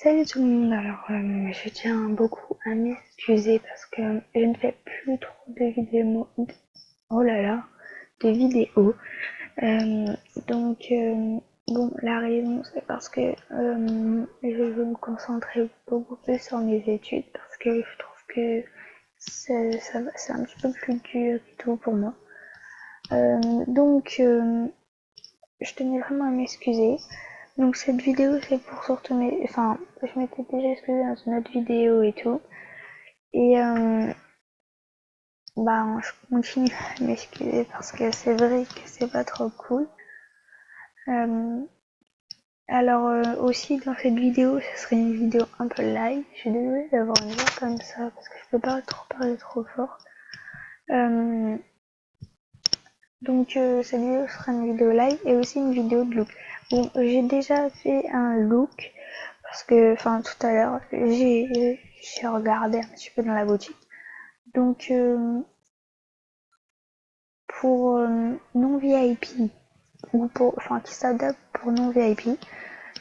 Salut tout le monde, alors je tiens beaucoup à m'excuser parce que je ne fais plus trop de vidéos, oh là là, de vidéos. Euh, donc bon, la raison c'est parce que je veux me concentrer beaucoup plus sur mes études parce que je trouve que c'est un petit peu plus dur et tout pour moi. Donc je tenais vraiment à m'excuser. Donc cette vidéo c'est pour surtout enfin je m'étais déjà excusée dans une autre vidéo et tout. Et bah je continue à m'excuser parce que c'est vrai que c'est pas trop cool. Euh, alors aussi dans cette vidéo ce serait une vidéo un peu live. Je suis désolée d'avoir une voix comme ça parce que je peux pas trop parler trop fort. Euh, donc cette vidéo sera une vidéo live et aussi une vidéo de look. Bon, j'ai déjà fait un look parce que, enfin, tout à l'heure, j'ai regardé un petit peu dans la boutique. Donc, pour non VIP ou pour, enfin, qui s'adapte pour non VIP,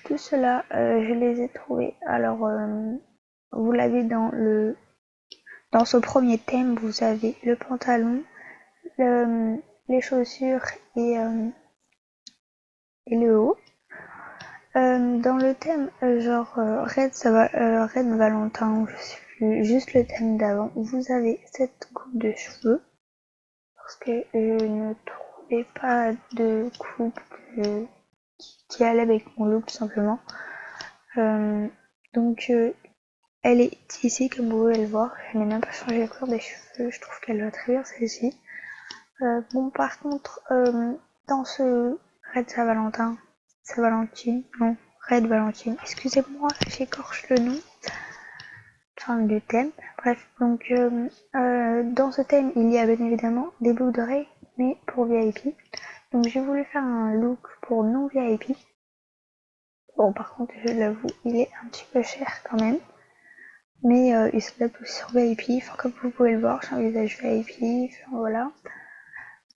tout cela, je les ai trouvés. Alors, vous l'avez dans ce premier thème, vous avez le pantalon, les chaussures et le haut. Dans le thème genre Red, Red Valentin, je sais plus, juste le thème d'avant, vous avez cette coupe de cheveux parce que je ne trouvais pas de coupe qui allait avec mon look tout simplement. Euh, donc elle est ici comme vous pouvez le voir, je n'ai même pas changé la couleur des cheveux, je trouve qu'elle va très bien celle-ci. Bon par contre dans ce Red Saint-Valentin, Saint-Valentine, non, Red Valentine, excusez-moi, j'écorche le nom, enfin du thème. Bref, donc dans ce thème, il y a bien évidemment des boucles d'oreilles, mais pour VIP. Donc j'ai voulu faire un look pour non VIP. Bon, par contre, je l'avoue, il est un petit peu cher quand même. Mais il s'adapte aussi sur VIP, enfin comme vous pouvez le voir, j'ai un visage VIP, enfin voilà.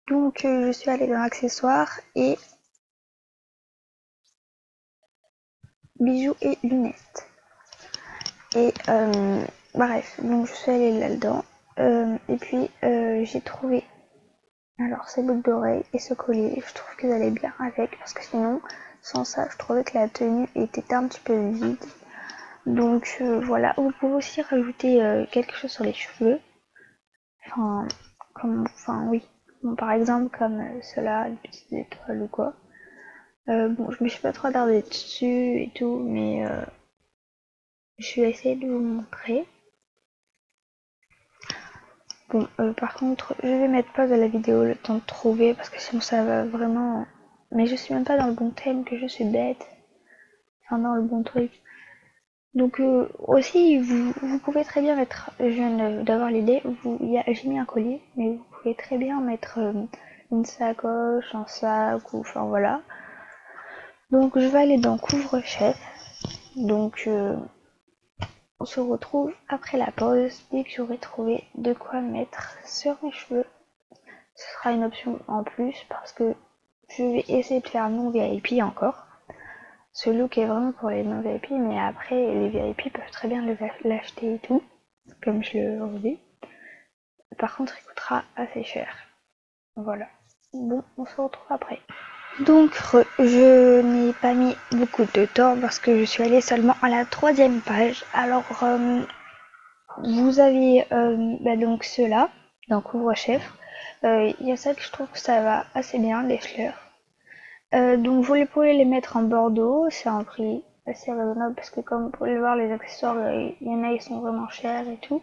Donc je suis allée dans accessoires et bijoux et lunettes. Et bref, donc je suis allée là-dedans. Et puis j'ai trouvé alors ces boucles d'oreilles et ce collier. Je trouve qu'ils allaient bien avec parce que sinon, sans ça, je trouvais que la tenue était un petit peu vide. Donc voilà, vous pouvez aussi rajouter quelque chose sur les cheveux. Enfin, enfin oui. Bon, par exemple comme cela, une petite étoile ou quoi. Bon, je me suis pas trop attardée dessus et tout, mais je vais essayer de vous montrer. Bon, par contre, je vais mettre pause à la vidéo le temps de trouver parce que sinon ça va vraiment. Mais je suis même pas dans le bon thème, que je suis bête. Enfin, dans le bon truc. Donc aussi, vous pouvez très bien mettre, je viens d'avoir l'idée, j'ai mis un collier, mais vous pouvez très bien mettre une sacoche, un sac, ou enfin voilà. Donc je vais aller dans couvre-chef. Donc on se retrouve après la pause, dès que j'aurai trouvé de quoi mettre sur mes cheveux. Ce sera une option en plus parce que je vais essayer de faire non VIP encore. Ce look est vraiment pour les non VIP, mais après les VIP peuvent très bien l'acheter et tout, comme je le redis. Par contre, il coûtera assez cher. Voilà. Bon, on se retrouve après. Donc, je n'ai pas mis beaucoup de temps parce que je suis allée seulement à la 3e page. Alors, vous avez donc ceux-là, dans couvre-chef. Il y a ça que je trouve que ça va assez bien, les fleurs. Donc vous pouvez les mettre en bordeaux, c'est un prix assez raisonnable parce que comme vous pouvez le voir, les accessoires, il y en a, ils sont vraiment chers et tout.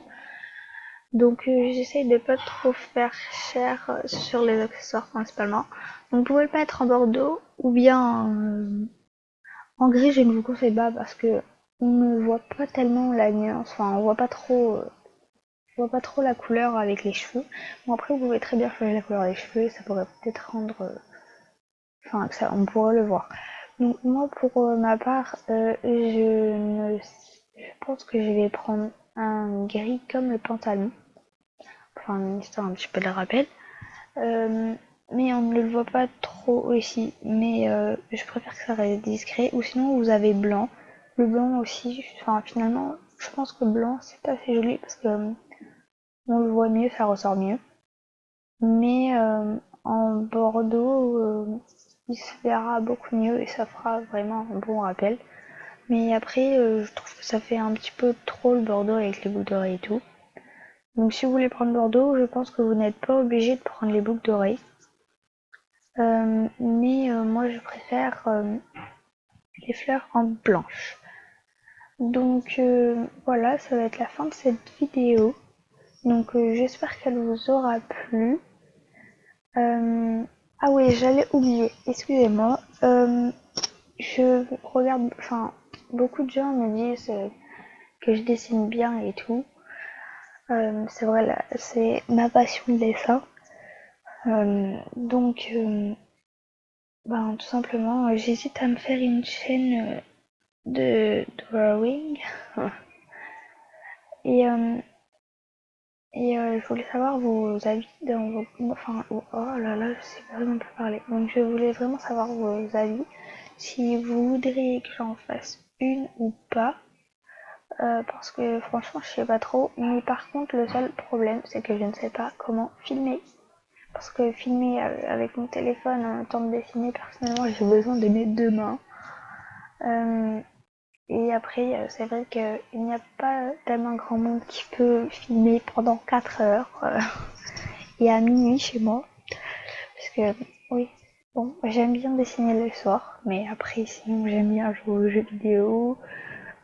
Donc j'essaye de pas trop faire cher sur les accessoires principalement. Donc vous pouvez le mettre en bordeaux ou bien en gris, je ne vous conseille pas parce que on ne voit pas tellement la nuance, enfin on voit pas trop la couleur avec les cheveux. Bon après vous pouvez très bien changer la couleur des cheveux, ça pourrait peut-être rendre enfin ça on pourrait le voir. Donc moi pour ma part je pense que je vais prendre un gris comme le pantalon, enfin une histoire un petit peu de rappel. Mais on ne le voit pas trop aussi, mais je préfère que ça reste discret, ou sinon vous avez blanc, Le blanc aussi, enfin finalement, je pense que le blanc c'est assez joli parce que on le voit mieux, ça ressort mieux. Mais en bordeaux, il se verra beaucoup mieux et ça fera vraiment un bon rappel. Mais après, je trouve que ça fait un petit peu trop le bordeaux avec les boucles d'oreilles et tout. Donc si vous voulez prendre bordeaux, je pense que vous n'êtes pas obligé de prendre les boucles d'oreilles. Mais moi je préfère les fleurs en blanche. Donc voilà, ça va être la fin de cette vidéo. Donc j'espère qu'elle vous aura plu. Ah oui, j'allais oublier, excusez-moi. Je regarde, enfin, beaucoup de gens me disent que je dessine bien et tout. C'est vrai, là, c'est ma passion de dessin. Donc, ben, tout simplement, j'hésite à me faire une chaîne de drawing. Et, je voulais savoir vos avis dans vos... Enfin, oh là là, je sais vraiment pas parler. Donc je voulais vraiment savoir vos avis. Si vous voudriez que j'en fasse une ou pas. Parce que franchement, je sais pas trop. Mais par contre, le seul problème, c'est que je ne sais pas comment filmer. Parce que filmer avec mon téléphone en temps de dessiner, personnellement, j'ai besoin de mes deux mains. Et après, c'est vrai qu'il n'y a pas tellement grand monde qui peut filmer pendant 4 heures et à minuit chez moi. Parce que, oui, bon, j'aime bien dessiner le soir, mais après, sinon, j'aime bien jouer aux jeux vidéo.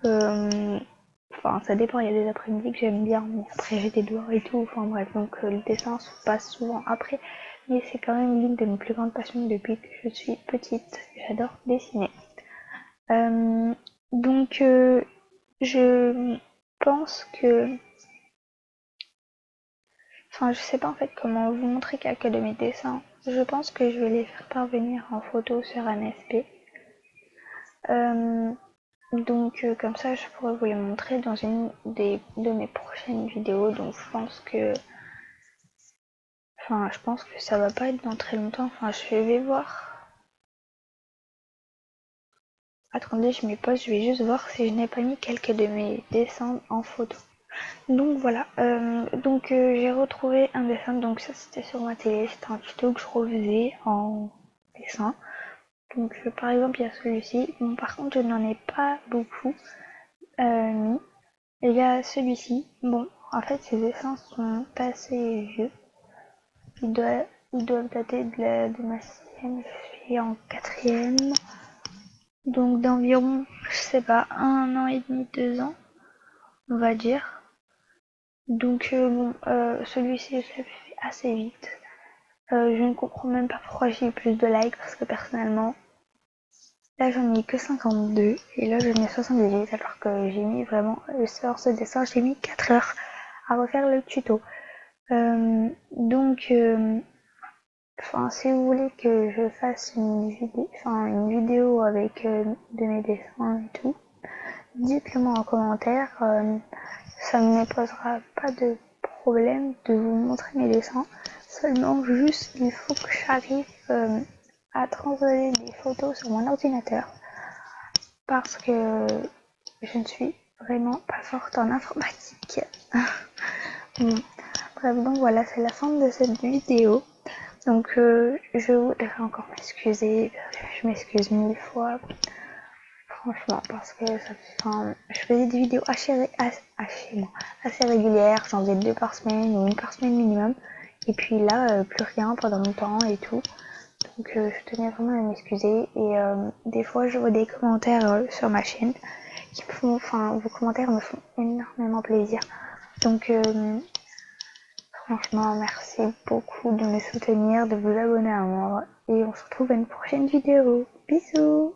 Enfin, ça dépend, il y a des après-midi que j'aime bien, mais après, j'ai des devoirs et tout. Enfin, bref, donc le dessin se passe souvent après. Mais c'est quand même l'une de mes plus grandes passions depuis que je suis petite. J'adore dessiner. Donc, je pense que... Enfin, je sais pas en fait comment vous montrer quelques de mes dessins. Je pense que je vais les faire parvenir en photo sur NFP. Donc, comme ça, je pourrais vous les montrer dans une de mes prochaines vidéos. Donc, je pense que... Enfin, je pense que ça va pas être dans très longtemps. Enfin, je vais voir. Attendez, je me pose, je vais juste voir si je n'ai pas mis quelques de mes dessins en photo. Donc voilà, j'ai retrouvé un dessin, donc ça c'était sur ma télé, c'était un tuto que je refaisais en dessin. Donc par exemple il y a celui-ci, bon par contre je n'en ai pas beaucoup mis. Et il y a celui-ci, bon en fait ces dessins sont assez vieux, ils doivent dater de ma sixième, je suis en quatrième, donc d'environ, je sais pas, 1 an et demi, 2 ans, on va dire. Donc celui-ci je l'ai fait assez vite. Je ne comprends même pas pourquoi j'ai eu plus de likes parce que personnellement, là j'en ai que 52 et là j'en ai 78 alors que j'ai mis vraiment, sur ce dessin j'ai mis 4 heures à refaire le tuto. Donc, enfin si vous voulez que je fasse une vidéo avec de mes dessins et tout, dites-le moi en commentaire, ça ne me posera pas de problème de vous montrer mes dessins. Seulement, juste, il faut que j'arrive à transposer des photos sur mon ordinateur. Parce que je ne suis vraiment pas forte en informatique. Bon. Bref, donc voilà, c'est la fin de cette vidéo. Donc, je voudrais encore m'excuser. Je m'excuse 1000 fois. Franchement, parce que je faisais des vidéos assez régulières, j'en faisais 2 par semaine ou une par semaine minimum. Et puis là, plus rien pendant longtemps et tout. Donc je tenais vraiment à m'excuser. Et des fois, je vois des commentaires sur ma chaîne qui me font, enfin, vos commentaires me font énormément plaisir. Donc franchement, merci beaucoup de me soutenir, de vous abonner à moi. Et on se retrouve à une prochaine vidéo. Bisous!